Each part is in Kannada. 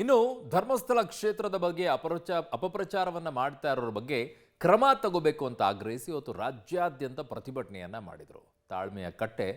ಇನ್ನು ಧರ್ಮಸ್ಥಳ ಕ್ಷೇತ್ರದ ಬಗ್ಗೆ ಅಪಪ್ರಚಾರವನ್ನ ಮಾಡ್ತಾ ಇರೋರ ಬಗ್ಗೆ ಕ್ರಮ ತಗೋಬೇಕು ಅಂತ ಆಗ್ರಹಿಸಿ ಇವತ್ತು ರಾಜ್ಯಾದ್ಯಂತ ಪ್ರತಿಭಟನೆಯನ್ನ ಮಾಡಿದರು. ತಾಳ್ಮೆಯ ಕಟ್ಟೆ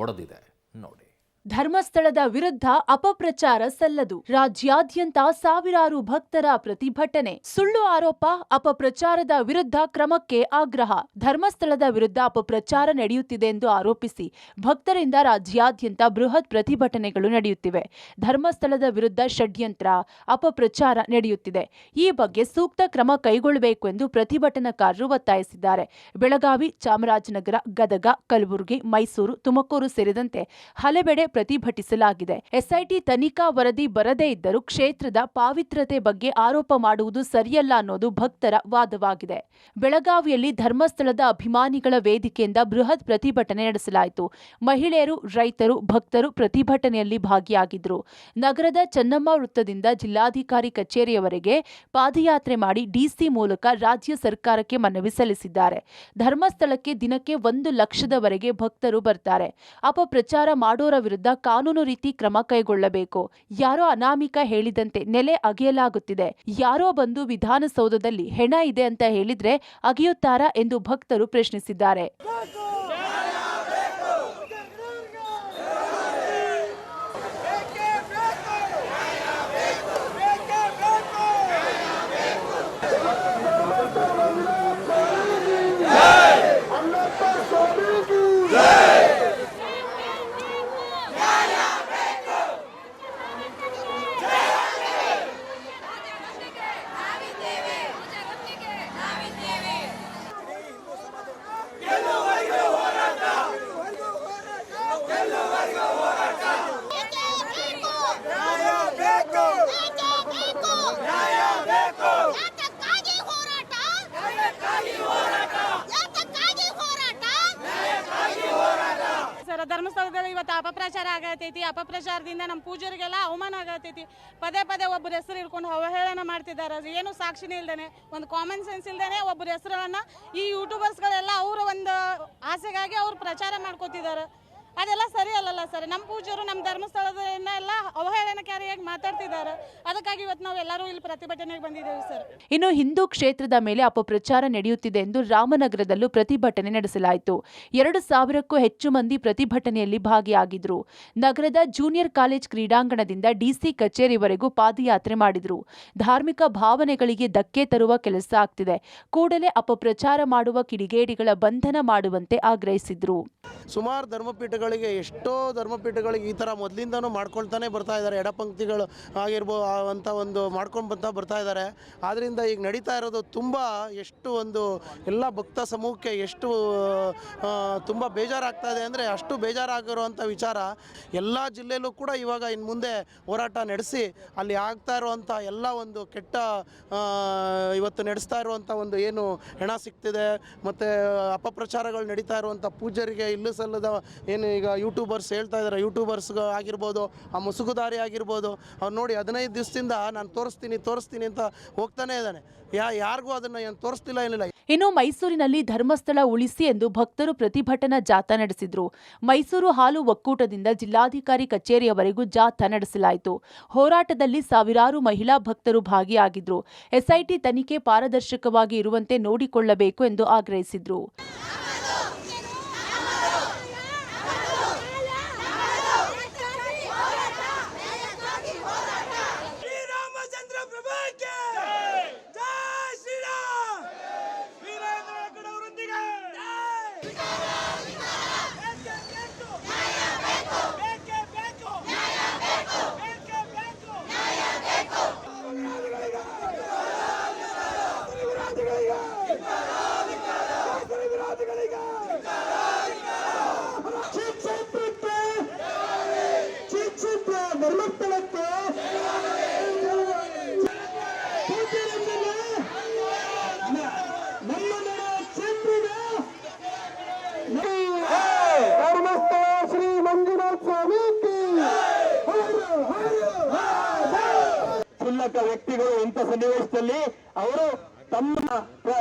ಒಡೆದಿದೆ ನೋಡಿ. ಧರ್ಮಸ್ಥಳದ ವಿರುದ್ಧ ಅಪಪ್ರಚಾರ ಸಲ್ಲದು. ರಾಜ್ಯಾದ್ಯಂತ ಸಾವಿರಾರು ಭಕ್ತರ ಪ್ರತಿಭಟನೆ. ಸುಳ್ಳು ಆರೋಪ, ಅಪಪ್ರಚಾರದ ವಿರುದ್ಧ ಕ್ರಮಕ್ಕೆ ಆಗ್ರಹ. ಧರ್ಮಸ್ಥಳದ ವಿರುದ್ಧ ಅಪಪ್ರಚಾರ ನಡೆಯುತ್ತಿದೆ ಎಂದು ಆರೋಪಿಸಿ ಭಕ್ತರಿಂದ ರಾಜ್ಯಾದ್ಯಂತ ಬೃಹತ್ ಪ್ರತಿಭಟನೆಗಳು ನಡೆಯುತ್ತಿವೆ. ಧರ್ಮಸ್ಥಳದ ವಿರುದ್ಧ ಷಡ್ಯಂತ್ರ, ಅಪಪ್ರಚಾರ ನಡೆಯುತ್ತಿದೆ. ಈ ಬಗ್ಗೆ ಸೂಕ್ತ ಕ್ರಮ ಕೈಗೊಳ್ಳಬೇಕು ಎಂದು ಪ್ರತಿಭಟನಾಕಾರರು ಒತ್ತಾಯಿಸಿದ್ದಾರೆ. ಬೆಳಗಾವಿ, ಚಾಮರಾಜನಗರ, ಗದಗ, ಕಲಬುರಗಿ, ಮೈಸೂರು, ತುಮಕೂರು ಸೇರಿದಂತೆ ಹಲವೆಡೆ ಪ್ರತಿಭಟಿಸಲಾಗಿದೆ. ಎಸ್ಐಟಿ ತನಿಖಾ ವರದಿ ಬರದೇ ಇದ್ದರೂ ಕ್ಷೇತ್ರದ ಪಾವಿತ್ರ್ಯತೆ ಬಗ್ಗೆ ಆರೋಪ ಮಾಡುವುದು ಸರಿಯಲ್ಲ ಅನ್ನೋದು ಭಕ್ತರ ವಾದವಾಗಿದೆ. ಬೆಳಗಾವಿಯಲ್ಲಿ ಧರ್ಮಸ್ಥಳದ ಅಭಿಮಾನಿಗಳ ವೇದಿಕೆಯಿಂದ ಬೃಹತ್ ಪ್ರತಿಭಟನೆ ನಡೆಸಲಾಯಿತು. ಮಹಿಳೆಯರು, ರೈತರು, ಭಕ್ತರು ಪ್ರತಿಭಟನೆಯಲ್ಲಿ ಭಾಗಿಯಾಗಿದ್ದರು. ನಗರದ ಚೆನ್ನಮ್ಮ ವೃತ್ತದಿಂದ ಜಿಲ್ಲಾಧಿಕಾರಿ ಕಚೇರಿಯವರೆಗೆ ಪಾದಯಾತ್ರೆ ಮಾಡಿ ಡಿಸಿ ಮೂಲಕ ರಾಜ್ಯ ಸರ್ಕಾರಕ್ಕೆ ಮನವಿ ಸಲ್ಲಿಸಿದ್ದಾರೆ. ಧರ್ಮಸ್ಥಳಕ್ಕೆ ದಿನಕ್ಕೆ 1 ಲಕ್ಷದವರೆಗೆ ಭಕ್ತರು ಬರ್ತಾರೆ. ಅಪಪ್ರಚಾರ ಮಾಡೋರ ವಿರುದ್ಧ ಕಾನೂನು ರೀತಿ ಕ್ರಮ ಕೈಗೊಳ್ಳಬೇಕು. ಯಾರೋ ಅನಾಮಿಕ ಹೇಳಿದಂತೆ ನೆಲೆ ಅಗೆಯಲಾಗುತ್ತಿದೆ. ಯಾರೋ ಬಂದು ವಿಧಾನಸೌಧದಲ್ಲಿ ಹೆಣ ಇದೆ ಅಂತ ಹೇಳಿದ್ರೆ ಅಗೆಯುತ್ತಾರಾ ಎಂದು ಭಕ್ತರು ಪ್ರಶ್ನಿಸಿದ್ದಾರೆ. ಧರ್ಮಸ್ಥಳದಲ್ಲಿ ಇವತ್ತು ಅಪಪ್ರಚಾರ ಆಗತೈತಿ. ಅಪಪ್ರಚಾರದಿಂದ ನಮ್ಮ ಪೂಜಾರಿಗೆಲ್ಲ ಅವಮಾನ ಆಗತೈತಿ. ಪದೇ ಪದೇ ಒಬ್ಬರ ಹೆಸರು ಇಟ್ಕೊಂಡು ಅವಹೇಳನ ಮಾಡ್ತಿದ್ದಾರೆ. ಏನು ಸಾಕ್ಷಿನೇ ಇಲ್ದೇನೆ, ಒಂದು ಕಾಮನ್ ಸೆನ್ಸ್ ಇಲ್ದೇನೆ ಒಬ್ಬರ ಹೆಸರನ್ನ ಈ ಯೂಟ್ಯೂಬರ್ಸ್ಗಳೆಲ್ಲ ಅವರ ಒಂದು ಆಸೆಗಾಗಿ ಅವ್ರು ಪ್ರಚಾರ ಮಾಡ್ಕೋತಿದ್ದಾರೆ. ಅದೆಲ್ಲ ಸರಿ ಅಲ್ಲಲ್ಲ ಸರ್. ನಮ್ಮ ಪೂಜಾರು ನಮ್ಮ ಧರ್ಮಸ್ಥಳದನ್ನ ಎಲ್ಲ ಅವಹೇಳನಕಾರಿಯಾಗಿ ಮಾತಾಡ್ತಿದ್ದಾರೆ. ಅದಕ್ಕಾಗಿ ಇವತ್ತು ನಾವು ಎಲ್ಲರೂ ಇಲ್ಲಿ ಪ್ರತಿಭಟನೆಗೆ ಬಂದಿದ್ದೇವೆ ಸರ್. ಇನ್ನು ಹಿಂದೂ ಕ್ಷೇತ್ರದ ಮೇಲೆ ಅಪಪ್ರಚಾರ ನಡೆಯುತ್ತಿದೆ ಎಂದು ರಾಮನಗರದಲ್ಲೂ ಪ್ರತಿಭಟನೆ ನಡೆಸಲಾಯಿತು. 2,000ಕ್ಕೂ ಹೆಚ್ಚು ಮಂದಿ ಪ್ರತಿಭಟನೆಯಲ್ಲಿ ಭಾಗಿಯಾಗಿದ್ರು. ನಗರದ ಜೂನಿಯರ್ ಕಾಲೇಜ್ ಕ್ರೀಡಾಂಗಣದಿಂದ ಡಿಸಿ ಕಚೇರಿವರೆಗೂ ಪಾದಯಾತ್ರೆ ಮಾಡಿದ್ರು. ಧಾರ್ಮಿಕ ಭಾವನೆಗಳಿಗೆ ಧಕ್ಕೆ ತರುವ ಕೆಲಸ ಆಗ್ತಿದೆ. ಕೂಡಲೇ ಅಪಪ್ರಚಾರ ಮಾಡುವ ಕಿಡಿಗೇಡಿಗಳ ಬಂಧನ ಮಾಡುವಂತೆ ಆಗ್ರಹಿಸಿದ್ರು. ಸುಮಾರು ಧರ್ಮಪೀಠಗಳಿಗೆ, ಎಷ್ಟೋ ಧರ್ಮಪೀಠಗಳಿಗೆ ಈ ಥರ ಮೊದಲಿಂದನೂ ಮಾಡ್ಕೊಳ್ತಾನೆ ಬರ್ತಾ ಇದ್ದಾರೆ. ಎಡಪಂಕ್ತಿಗಳು ಆಗಿರ್ಬೋದು ಅಂತ ಒಂದು ಮಾಡ್ಕೊಂಡು ಬರ್ತಾ ಇದ್ದಾರೆ. ಆದ್ದರಿಂದ ಈಗ ನಡೀತಾ ಇರೋದು ತುಂಬ ಎಷ್ಟು ಒಂದು ಎಲ್ಲ ಭಕ್ತ ಸಮೂಹಕ್ಕೆ ಎಷ್ಟು ತುಂಬ ಬೇಜಾರಾಗ್ತಾ ಇದೆ ಅಂದರೆ ಅಷ್ಟು ಬೇಜಾರಾಗಿರುವಂಥ ವಿಚಾರ. ಎಲ್ಲ ಜಿಲ್ಲೆಯಲ್ಲೂ ಕೂಡ ಇವಾಗ ಇನ್ನು ಮುಂದೆ ಹೋರಾಟ ನಡೆಸಿ ಅಲ್ಲಿ ಆಗ್ತಾ ಇರುವಂಥ ಎಲ್ಲ ಒಂದು ಕೆಟ್ಟ ಇವತ್ತು ನಡೆಸ್ತಾ ಇರುವಂಥ ಒಂದು ಏನು ಹೆಣ ಸಿಗ್ತಿದೆ ಮತ್ತು ಅಪಪ್ರಚಾರಗಳು ನಡೀತಾ ಇರುವಂಥ ಪೂಜಾರಿಗೆ ಇಲ್ಲೂ ಸಲ್ಲದ ಏನು ಈಗ ಯೂಟ್ಯೂಬರ್ಸ್ ಹೇಳ್ತಾ ಇದ್ದಾರೆ, ಯೂಟ್ಯೂಬರ್ಸ್ ಆಗಿರ್ಬೋದು, ಆ ಮುಸುಗುದಾರಿ ಆಗಿರ್ಬೋದು, ಅವ್ರು ನೋಡಿ 15 ದಿವಸದಿಂದ ನಾನು ತೋರಿಸ್ತೀನಿ ಅಂತ ಹೋಗ್ತಾನೆ ಇದ್ದಾನೆ. ಯಾರಿಗೂ ಅದನ್ನು ಏನು ತೋರಿಸ್ತಿಲ್ಲ, ಏನಿಲ್ಲ. ಇನ್ನು ಮೈಸೂರಿನಲ್ಲಿ ಧರ್ಮಸ್ಥಳ ಉಳಿಸಿ ಎಂದು ಭಕ್ತರು ಪ್ರತಿಭಟನಾ ಜಾಥಾ ನಡೆಸಿದ್ರು. ಮೈಸೂರು ಹಾಲು ಒಕ್ಕೂಟದಿಂದ ಜಿಲ್ಲಾಧಿಕಾರಿ ಕಚೇರಿಯವರೆಗೂ ಜಾಥಾ ನಡೆಸಲಾಯಿತು. ಹೋರಾಟದಲ್ಲಿ ಸಾವಿರಾರು ಮಹಿಳಾ ಭಕ್ತರು ಭಾಗಿಯಾಗಿದ್ರು. ಎಸ್ಐಟಿ ತನಿಖೆ ಪಾರದರ್ಶಕವಾಗಿ ಇರುವಂತೆ ನೋಡಿಕೊಳ್ಳಬೇಕು ಎಂದು ಆಗ್ರಹಿಸಿದ್ರು. ವ್ಯಕ್ತಿಗಳು ಇಂಥ ಸನ್ನಿವೇಶದಲ್ಲಿ ಅವರು ತಮ್ಮ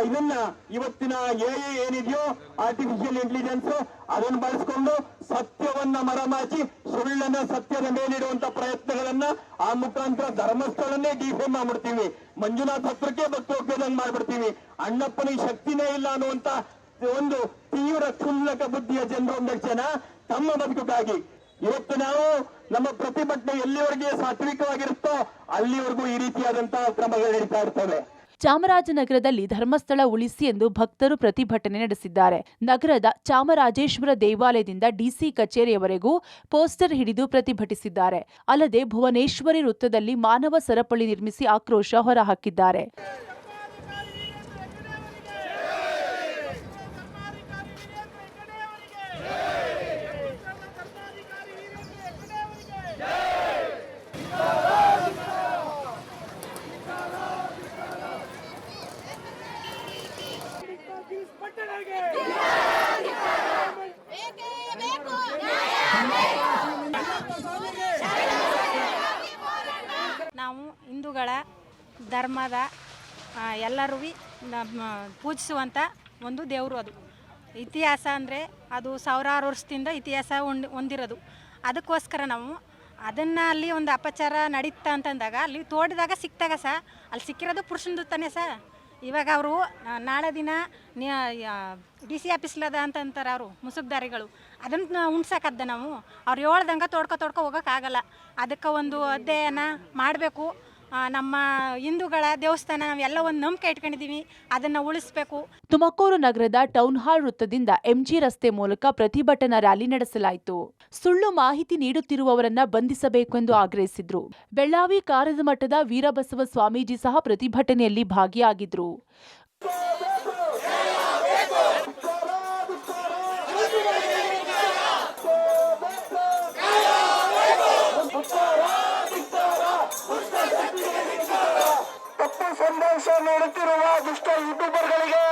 ಇದನ್ನ ಇವತ್ತಿನ AI ಏನಿದೆಯೋ ಆರ್ಟಿಫಿಷಿಯಲ್ ಇಂಟೆಲಿಜೆನ್ಸ್ ಅದನ್ನು ಬಳಸಿಕೊಂಡು ಸತ್ಯವನ್ನ ಮರೆಮಾಚಿ ಸುಳ್ಳನ್ನ ಸತ್ಯದ ಮೇಲಿಡುವಂತ ಪ್ರಯತ್ನಗಳನ್ನ ಆ ಮುಖಾಂತರ ಧರ್ಮಸ್ಥಳನ್ನೇ ಡಿಫೇಮ್ ಮಾಡ್ಬಿಡ್ತೀವಿ, ಮಂಜುನಾಥ್ ಹತ್ರಕ್ಕೆ ಭಕ್ತಿ ಹೋಗ್ಬೇಕಂಗ್ ಮಾಡ್ಬಿಡ್ತೀವಿ, ಅಣ್ಣಪ್ಪನಿಗೆ ಶಕ್ತಿನೇ ಇಲ್ಲ ಅನ್ನುವಂತ ಒಂದು ತೀವ್ರ ಕ್ಷುಲ್ಲಕ ಬುದ್ಧಿಯ ಜನರೊಂದಷ್ಟು ಜನ ತಮ್ಮ ಬದುಕಿಗಾಗಿ ಇವತ್ತು ನಾವು ನಮ್ಮ ಪ್ರತಿಭಟನೆ ಎಲ್ಲಿವರೆಗೆ ಸಾತ್ವಿಕವಾಗಿರುತ್ತೋ ಅಲ್ಲಿವರೆಗೂ ಈ ರೀತಿಯಾದಂತಹ ಕ್ರಮಗಳು ನಡೀತಾ ಇರ್ತವೆ. ಚಾಮರಾಜನಗರದಲ್ಲಿ ಧರ್ಮಸ್ಥಳ ಉಳಿಸಿ ಎಂದು ಭಕ್ತರು ಪ್ರತಿಭಟನೆ ನಡೆಸಿದ್ದಾರೆ. ನಗರದ ಚಾಮರಾಜೇಶ್ವರ ದೇವಾಲಯದಿಂದ ಡಿಸಿ ಕಚೇರಿಯವರೆಗೂ ಪೋಸ್ಟರ್ ಹಿಡಿದು ಪ್ರತಿಭಟಿಸಿದ್ದಾರೆ. ಅಲ್ಲದೆ ಭುವನೇಶ್ವರಿ ವೃತ್ತದಲ್ಲಿ ಮಾನವ ಸರಪಳಿ ನಿರ್ಮಿಸಿ ಆಕ್ರೋಶ ಹೊರಹಾಕಿದ್ದಾರೆ. ನಾವು ಹಿಂದೂಗಳ ಧರ್ಮದ ಎಲ್ಲರೂ ಪೂಜಿಸುವಂಥ ಒಂದು ದೇವರು. ಅದು ಇತಿಹಾಸ ಅಂದರೆ ಅದು ಸಾವಿರಾರು ವರ್ಷದಿಂದ ಇತಿಹಾಸ ಹೊಂದಿರೋದು. ಅದಕ್ಕೋಸ್ಕರ ನಾವು ಅದನ್ನು ಅಲ್ಲಿ ಒಂದು ಅಪಚಾರ ನಡೀತಾ ಅಂತಂದಾಗ ಅಲ್ಲಿ ತೋಟದಾಗ ಸಿಕ್ತಾಗ ಅಲ್ಲಿ ಸಿಕ್ಕಿರೋದು ಪುರುಷಂದು ತಾನೇ ಇವಾಗ ಅವರು ನಾಳೆ ದಿನ DC ಆಫೀಸ್ಲದ ಅಂತಂತಾರೆ ಅವರು ಮುಸುಕ್ದಾರಿಗಳು, ಅದನ್ನು ಉಣ್ಸಕ್ಕದ್ದ ನಾವು ಅವ್ರು ಹೇಳ್ದಂಗೆ ತೋಡ್ಕೊ ಹೋಗೋಕ್ಕಾಗಲ್ಲ. ಅದಕ್ಕೆ ಒಂದು ಅಧ್ಯಯನ ಮಾಡಬೇಕು. ನಮ್ಮ ಹಿಂದೂಗಳ ದೇವಸ್ಥಾನ ನಾವೆಲ್ಲ ಒಂದು ನಂಬಿಕೆ ಇಟ್ಕೊಂಡಿದ್ದೀವಿ, ಅದನ್ನು ಉಳಿಸಬೇಕು. ತುಮಕೂರು ನಗರದ ಟೌನ್ ಹಾಲ್ ವೃತ್ತದಿಂದ MG ರಸ್ತೆ ಮೂಲಕ ಪ್ರತಿಭಟನಾ ರ್ಯಾಲಿ ನಡೆಸಲಾಯಿತು. ಸುಳ್ಳು ಮಾಹಿತಿ ನೀಡುತ್ತಿರುವವರನ್ನ ಬಂಧಿಸಬೇಕೆಂದು ಆಗ್ರಹಿಸಿದ್ರು. ಬೆಳ್ಳಾವಿ ಕಾರದ ಮಠದ ವೀರಬಸವ ಸ್ವಾಮೀಜಿ ಸಹ ಪ್ರತಿಭಟನೆಯಲ್ಲಿ ಭಾಗಿಯಾಗಿದ್ರು. ತಪ್ಪು ಸಂದೇಶ ನೀಡುತ್ತಿರುವ ದುಷ್ಟ ಯೂಟ್ಯೂಬರ್ಗಳಿಗೆ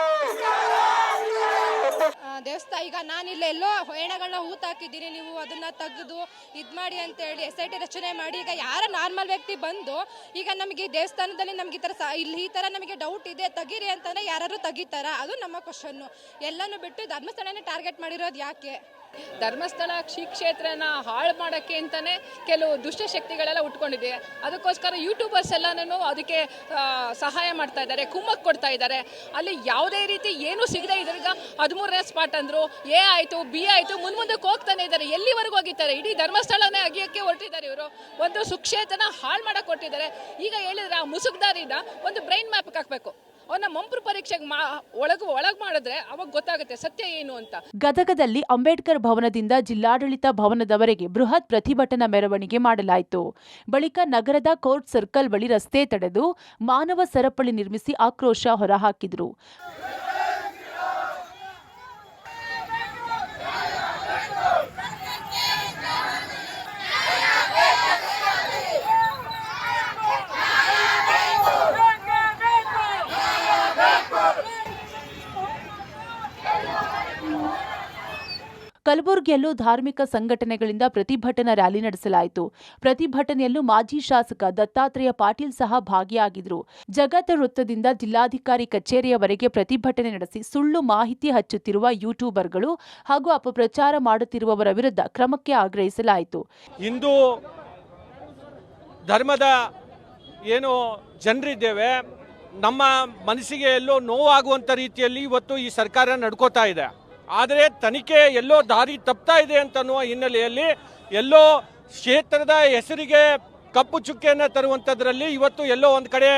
ದೇವಸ್ಥಾನ ಈಗ ನಾನಿಲ್ಲ ಎಲ್ಲೋ ಹೆಣಗಳನ್ನ ಹೂತಾಕಿದ್ದೀನಿ, ನೀವು ಅದನ್ನ ತೆಗೆದು ಮಾಡಿ ಅಂತ ಹೇಳಿ SIT ರಚನೆ ಮಾಡಿ ಈಗ ಯಾರ ನಾರ್ಮಲ್ ವ್ಯಕ್ತಿ ಬಂದು ಈಗ ನಮಗೆ ದೇವಸ್ಥಾನದಲ್ಲಿ ನಮ್ಗೆ ಈ ಥರ ನಮಗೆ ಡೌಟ್ ಇದೆ ತೆಗೀರಿ ಅಂತಂದ್ರೆ ಯಾರು ತೆಗಿತಾರ? ಅದು ನಮ್ಮ ಕ್ವಶನ್ನು. ಎಲ್ಲನೂ ಬಿಟ್ಟು ಧರ್ಮಸ್ಥಳನೇ ಟಾರ್ಗೆಟ್ ಮಾಡಿರೋದು ಯಾಕೆ? ಧರ್ಮಸ್ಥಳ ಶ್ರೀ ಕ್ಷೇತ್ರನ ಹಾಳು ಮಾಡೋಕ್ಕೆ ಅಂತಲೇ ಕೆಲವು ದುಷ್ಟಶಕ್ತಿಗಳೆಲ್ಲ ಉಟ್ಕೊಂಡಿದೆ. ಅದಕ್ಕೋಸ್ಕರ ಯೂಟ್ಯೂಬರ್ಸ್ ಎಲ್ಲನೂ ಅದಕ್ಕೆ ಸಹಾಯ ಮಾಡ್ತಾ ಇದ್ದಾರೆ, ಕುಮ್ಮಕ್ಕೆ ಕೊಡ್ತಾ ಇದ್ದಾರೆ. ಅಲ್ಲಿ ಯಾವುದೇ ರೀತಿ ಏನೂ ಸಿಗದೆ ಇದ್ರೀಗ 13ನೇ ಸ್ಪಾಟ್ ಅಂದರು, A ಆಯಿತು, B ಆಯಿತು, ಮುಂದಕ್ಕೆ ಹೋಗ್ತಾನೆ ಇದ್ದಾರೆ. ಎಲ್ಲಿವರೆಗೂ ಹೋಗಿದ್ದಾರೆ? ಇಡೀ ಧರ್ಮಸ್ಥಳನೇ ಅಗಿಯೋಕ್ಕೆ ಹೊರಟಿದ್ದಾರೆ ಇವರು. ಒಂದು ಸುಕ್ಷೇತ್ರನ ಹಾಳು ಮಾಡೋಕ್ಕೆ ಕೊಟ್ಟಿದ್ದಾರೆ. ಈಗ ಹೇಳಿದ್ರೆ ಆ ಮುಸುಕ್ದಾರಿನ ಒಂದು ಬ್ರೈನ್ ಮ್ಯಾಪ್ಗೆ ಹಾಕಬೇಕು. ಅವನ್ನ ಮಂಪ್ರು ಪರೀಕ್ಷೆಗೆ ಒಳಗೆ ಮಾಡಿದ್ರೆ ಅವಾಗ ಗೊತ್ತಾಗುತ್ತೆ ಸತ್ಯ ಏನು ಅಂತ. ಗದಗದಲ್ಲಿ ಅಂಬೇಡ್ಕರ್ ಭವನದಿಂದ ಜಿಲ್ಲಾಡಳಿತ ಭವನದವರೆಗೆ ಬೃಹತ್ ಪ್ರತಿಭಟನಾ ಮೆರವಣಿಗೆ ಮಾಡಲಾಯಿತು. ಬಳಿಕ ನಗರದ ಕೋರ್ಟ್ ಸರ್ಕಲ್ ಬಳಿ ರಸ್ತೆ ತಡೆದು ಮಾನವ ಸರಪಳಿ ನಿರ್ಮಿಸಿ ಆಕ್ರೋಶ ಹೊರಹಾಕಿದರು. ಕಲಬುರಗಿಯಲ್ಲೂ ಧಾರ್ಮಿಕ ಸಂಘಟನೆಗಳಿಂದ ಪ್ರತಿಭಟನಾ ರ್ಯಾಲಿ ನಡೆಸಲಾಯಿತು. ಪ್ರತಿಭಟನೆಯಲ್ಲೂ ಮಾಜಿ ಶಾಸಕ ದತ್ತಾತ್ರೇಯ ಪಾಟೀಲ್ ಸಹ ಭಾಗಿಯಾಗಿದ್ದರು. ಜಗತ್ ವೃತ್ತದಿಂದ ಜಿಲ್ಲಾಧಿಕಾರಿ ಕಚೇರಿಯವರೆಗೆ ಪ್ರತಿಭಟನೆ ನಡೆಸಿ ಸುಳ್ಳು ಮಾಹಿತಿ ಹಚ್ಚುತ್ತಿರುವ ಯೂಟ್ಯೂಬರ್ಗಳು ಹಾಗೂ ಅಪಪ್ರಚಾರ ಮಾಡುತ್ತಿರುವವರ ವಿರುದ್ಧ ಕ್ರಮಕ್ಕೆ ಆಗ್ರಹಿಸಲಾಯಿತು. ಹಿಂದೂ ಧರ್ಮದ ಏನು ಜನರಿದ್ದೇವೆ, ನಮ್ಮ ಮನಸ್ಸಿಗೆ ಎಲ್ಲೋ ನೋವಾಗುವಂಥ ರೀತಿಯಲ್ಲಿ ಇವತ್ತು ಈ ಸರ್ಕಾರ ನಡ್ಕೋತಾ ಇದೆ. ಆದರೆ ತನಿಖೆ ಎಲ್ಲೋ ದಾರಿ ತಪ್ತಾ ಇದೆ ಅಂತನ್ನುವ ಹಿನ್ನೆಲೆಯಲ್ಲಿ ಎಲ್ಲೋ ಕ್ಷೇತ್ರದ ಹೆಸರಿಗೆ ಕಪ್ಪು ಚುಕ್ಕೆಯನ್ನು ತರುವಂಥದ್ರಲ್ಲಿ ಇವತ್ತು ಎಲ್ಲೋ ಒಂದು ಕಡೆ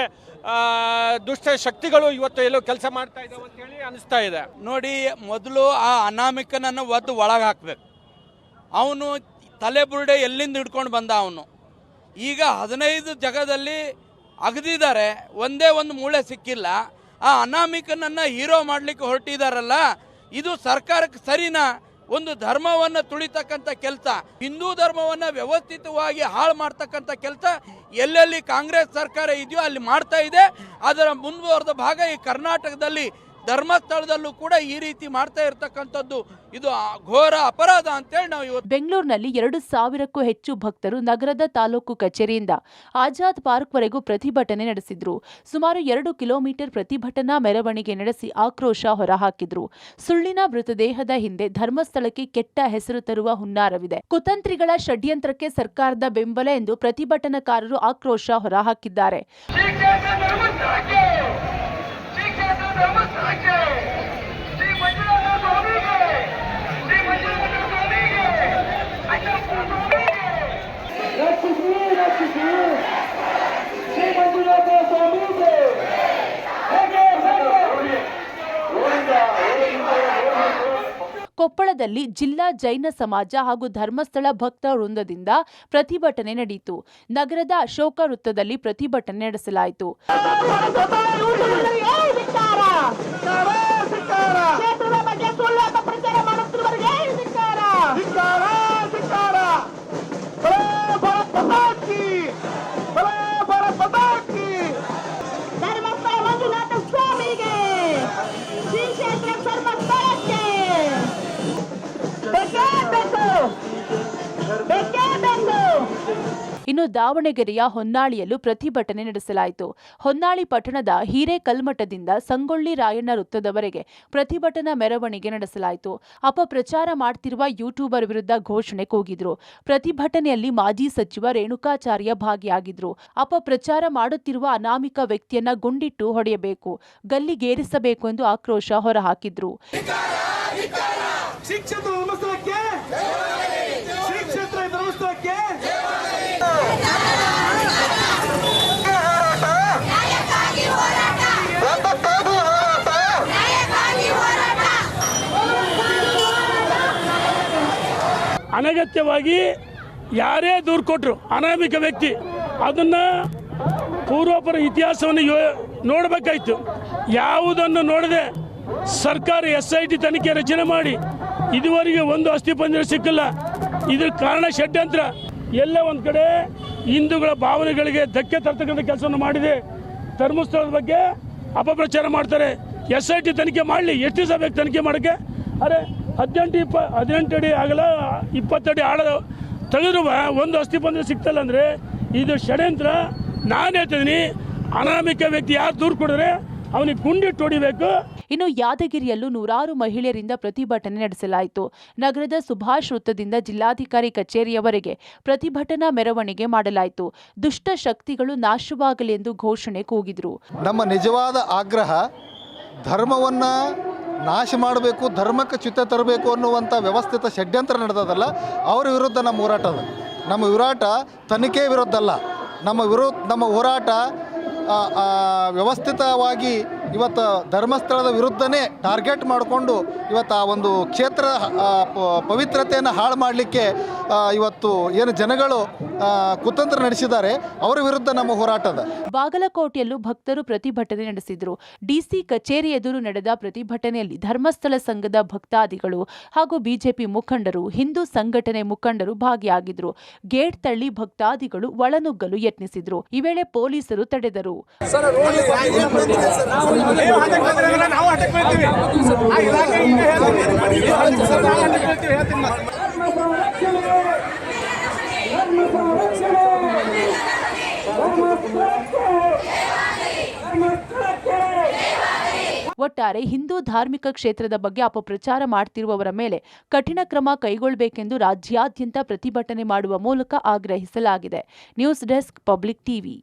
ದುಷ್ಟ ಶಕ್ತಿಗಳು ಇವತ್ತು ಎಲ್ಲೋ ಕೆಲಸ ಮಾಡ್ತಾ ಇದ್ದಾವೆ ಅಂತ ಹೇಳಿ ಅನಿಸ್ತಾ ಇದೆ. ನೋಡಿ, ಮೊದಲು ಆ ಅನಾಮಿಕನನ್ನು ಒದ್ದು ಒಳಗೆ ಹಾಕ್ಬೇಕು. ಅವನು ತಲೆ ಬುರುಡೆ ಎಲ್ಲಿಂದ ಹಿಡ್ಕೊಂಡು ಬಂದ ಅವನು. ಈಗ 15 ಜಾಗದಲ್ಲಿ ಅಗದಿದ್ದಾರೆ, ಒಂದೇ ಒಂದು ಮೂಳೆ ಸಿಕ್ಕಿಲ್ಲ. ಆ ಅನಾಮಿಕನನ್ನು ಹೀರೋ ಮಾಡಲಿಕ್ಕೆ ಹೊರಟಿದಾರಲ್ಲ, ಇದು ಸರ್ಕಾರಕ್ಕೆ ಸರಿನಾ? ಒಂದು ಧರ್ಮವನ್ನು ತುಳಿತಕ್ಕಂಥ ಕೆಲಸ, ಹಿಂದೂ ಧರ್ಮವನ್ನು ವ್ಯವಸ್ಥಿತವಾಗಿ ಹಾಳು ಮಾಡ್ತಕ್ಕಂಥ ಕೆಲಸ ಎಲ್ಲೆಲ್ಲಿ ಕಾಂಗ್ರೆಸ್ ಸರ್ಕಾರ ಇದೆಯೋ ಅಲ್ಲಿ ಮಾಡ್ತಾ ಇದೆ. ಅದರ ಮುಂದುವರೆದ ಭಾಗ ಈ ಕರ್ನಾಟಕದಲ್ಲಿ ಧರ್ಮಸ್ಥಳದಲ್ಲೂ ಕೂಡ ಈ ರೀತಿ ಮಾಡ್ತಾ ಇರ್ತಕ್ಕಂಥದ್ದು ಇದು ಘೋರ ಅಪರಾಧ ಅಂತೇಳಿ ನಾವು ಇವತ್ತು ಬೆಂಗಳೂರಿನಲ್ಲಿ 2,000ಕ್ಕೂ ಹೆಚ್ಚು ಭಕ್ತರು ನಗರದ ತಾಲೂಕು ಕಚೇರಿಯಿಂದ ಆಜಾದ್ ಪಾರ್ಕ್ವರೆಗೂ ಪ್ರತಿಭಟನೆ ನಡೆಸಿದ್ರು. ಸುಮಾರು 2 ಕಿಲೋಮೀಟರ್ ಪ್ರತಿಭಟನಾ ಮೆರವಣಿಗೆ ನಡೆಸಿ ಆಕ್ರೋಶ ಹೊರಹಾಕಿದ್ರು. ಸುಳ್ಳಿನ ಮೃತದೇಹದ ಹಿಂದೆ ಧರ್ಮಸ್ಥಳಕ್ಕೆ ಕೆಟ್ಟ ಹೆಸರು ತರುವ ಹುನ್ನಾರವಿದೆ. ಕುತಂತ್ರಿಗಳ ಷಡ್ಯಂತ್ರಕ್ಕೆ ಸರ್ಕಾರದ ಬೆಂಬಲ ಎಂದು ಪ್ರತಿಭಟನಾಕಾರರು ಆಕ್ರೋಶ ಹೊರಹಾಕಿದ್ದಾರೆ. ಕೊಪ್ಪಳದಲ್ಲಿ ಜಿಲ್ಲಾ ಜೈನ ಸಮಾಜ ಹಾಗೂ ಧರ್ಮಸ್ಥಳ ಭಕ್ತ ವೃಂದದಿಂದ ಪ್ರತಿಭಟನೆ ನಡೆಯಿತು. ನಗರದ ಅಶೋಕ ವೃತ್ತದಲ್ಲಿ ಪ್ರತಿಭಟನೆ ನಡೆಸಲಾಯಿತು. ಇನ್ನು ದಾವಣಗೆರೆಯ ಹೊನ್ನಾಳಿಯಲ್ಲೂ ಪ್ರತಿಭಟನೆ ನಡೆಸಲಾಯಿತು. ಹೊನ್ನಾಳಿ ಪಟ್ಟಣದ ಹಿರೇಕಲ್ಮಠದಿಂದ ಸಂಗೊಳ್ಳಿ ರಾಯಣ್ಣ ವೃತ್ತದವರೆಗೆ ಪ್ರತಿಭಟನಾ ಮೆರವಣಿಗೆ ನಡೆಸಲಾಯಿತು. ಅಪಪ್ರಚಾರ ಮಾಡ್ತಿರುವ ಯೂಟ್ಯೂಬರ್ ವಿರುದ್ಧ ಘೋಷಣೆ ಕೂಗಿದ್ರು. ಪ್ರತಿಭಟನೆಯಲ್ಲಿ ಮಾಜಿ ಸಚಿವ ರೇಣುಕಾಚಾರ್ಯ ಭಾಗಿಯಾಗಿದ್ರು. ಅಪಪ್ರಚಾರ ಮಾಡುತ್ತಿರುವ ಅನಾಮಿಕ ವ್ಯಕ್ತಿಯನ್ನ ಗುಂಡಿಟ್ಟು ಹೊಡೆಯಬೇಕು, ಗಲ್ಲಿಗೇರಿಸಬೇಕು ಎಂದು ಆಕ್ರೋಶ ಹೊರಹಾಕಿದ್ರು. ಅನಗತ್ಯವಾಗಿ ಯಾರೇ ದೂರು ಕೊಟ್ಟರು ಅನಾಮಿಕ ವ್ಯಕ್ತಿ ಅದನ್ನು ಪೂರ್ವಾಪರ ಇತಿಹಾಸವನ್ನು ನೋಡಬೇಕಾಯ್ತು. ಯಾವುದನ್ನು ನೋಡದೆ ಸರ್ಕಾರ SIT ತನಿಖೆ ರಚನೆ ಮಾಡಿ ಇದುವರೆಗೆ ಒಂದು ಅಸ್ಥಿಪಂಜರ ಸಿಕ್ಕಿಲ್ಲ. ಇದ್ರ ಕಾರಣ ಷಡ್ಯಂತ್ರ. ಎಲ್ಲ ಒಂದು ಕಡೆ ಹಿಂದೂಗಳ ಭಾವನೆಗಳಿಗೆ ಧಕ್ಕೆ ತರ್ತಕ್ಕಂಥ ಕೆಲಸವನ್ನು ಮಾಡಿದೆ. ಧರ್ಮಸ್ಥಳದ ಬಗ್ಗೆ ಅಪಪ್ರಚಾರ ಮಾಡ್ತಾರೆ. SIT ತನಿಖೆ ಮಾಡಲಿ, ಎಷ್ಟು ದಿವಸ ಬೇಕು ತನಿಖೆ ಮಾಡೋಕ್ಕೆ? ಅರೆ 18 ಅಡಿ ಆಗಲ್ಲ, 20 ಅಡಿ ಆಳ ತೆಗೆದ್ರು ಒಂದು ಅಸ್ಥಿಪಂಜರ ಸಿಗ್ತಲ್ಲ ಅಂದರೆ ಇದು ಷಡ್ಯಂತ್ರ. ನಾನು ಹೇಳ್ತಿದ್ದೀನಿ, ಅನಾಮಿಕ ವ್ಯಕ್ತಿ ಯಾರು ದೂರು ಕೊಡಿದ್ರೆ ಅವನಿಗೆ ಗುಂಡಿಟ್ಟು ಹೊಡಿಬೇಕು. ಇನ್ನು ಯಾದಗಿರಿಯಲ್ಲೂ ನೂರಾರು ಮಹಿಳೆಯರಿಂದ ಪ್ರತಿಭಟನೆ ನಡೆಸಲಾಯಿತು. ನಗರದ ಸುಭಾಷ್ ವೃತ್ತದಿಂದ ಜಿಲ್ಲಾಧಿಕಾರಿ ಕಚೇರಿಯವರೆಗೆ ಪ್ರತಿಭಟನಾ ಮೆರವಣಿಗೆ ಮಾಡಲಾಯಿತು. ದುಷ್ಟ ಶಕ್ತಿಗಳು ನಾಶವಾಗಲಿ ಎಂದು ಘೋಷಣೆ ಕೂಗಿದ್ರು. ನಮ್ಮ ನಿಜವಾದ ಆಗ್ರಹ ಧರ್ಮವನ್ನು ನಾಶ ಮಾಡಬೇಕು, ಧರ್ಮಕ್ಕೆ ಚ್ಯುತ ತರಬೇಕು ಅನ್ನುವಂಥ ವ್ಯವಸ್ಥಿತ ಷಡ್ಯಂತ್ರ ನಡೆದದಲ್ಲ, ಅವರ ವಿರುದ್ಧ ನಮ್ಮ ಹೋರಾಟ ಅದ. ನಮ್ಮ ಹೋರಾಟ ತನಿಖೆ ವಿರುದ್ಧ ಅಲ್ಲ. ನಮ್ಮ ಹೋರಾಟ ವ್ಯವಸ್ಥಿತವಾಗಿ ಇವತ್ತು ಧರ್ಮಸ್ಥಳದ ವಿರುದ್ಧನೇ ಟಾರ್ಗೆಟ್ ಮಾಡಿಕೊಂಡು ಇವತ್ತು ಆ ಒಂದು ಕ್ಷೇತ್ರ ಪವಿತ್ರತೆಯನ್ನು ಹಾಳು ಮಾಡಲಿಕ್ಕೆ ಇವತ್ತು ಏನು ಜನಗಳು ಕುತಂತ್ರ ನಡೆಸಿದ್ದಾರೆ, ಅವರ ವಿರುದ್ಧ ನಮ್ಮ ಹೋರಾಟದ. ಬಾಗಲಕೋಟೆಯಲ್ಲೂ ಭಕ್ತರು ಪ್ರತಿಭಟನೆ ನಡೆಸಿದರು. DC ಕಚೇರಿ ಎದುರು ನಡೆದ ಪ್ರತಿಭಟನೆಯಲ್ಲಿ ಧರ್ಮಸ್ಥಳ ಸಂಘದ ಭಕ್ತಾದಿಗಳು ಹಾಗೂ ಬಿಜೆಪಿ ಮುಖಂಡರು, ಹಿಂದೂ ಸಂಘಟನೆ ಮುಖಂಡರು ಭಾಗಿಯಾಗಿದ್ರು. ಗೇಟ್ ತಳ್ಳಿ ಭಕ್ತಾದಿಗಳು ಒಳನುಗ್ಗಲು ಯತ್ನಿಸಿದ್ರು. ಈ ವೇಳೆ ಪೊಲೀಸರು ತಡೆದರು. ಒಟ್ಟಾರೆ ಹಿಂದೂ ಧಾರ್ಮಿಕ ಕ್ಷೇತ್ರದ ಬಗ್ಗೆ ಅಪಪ್ರಚಾರ ಮಾಡ್ತಿರುವವರ ಮೇಲೆ ಕಠಿಣ ಕ್ರಮ ಕೈಗೊಳ್ಳಬೇಕೆಂದು ರಾಜ್ಯಾದ್ಯಂತ ಪ್ರತಿಭಟನೆ ಮಾಡುವ ಮೂಲಕ ಆಗ್ರಹಿಸಲಾಗಿದೆ. News desk, public TV.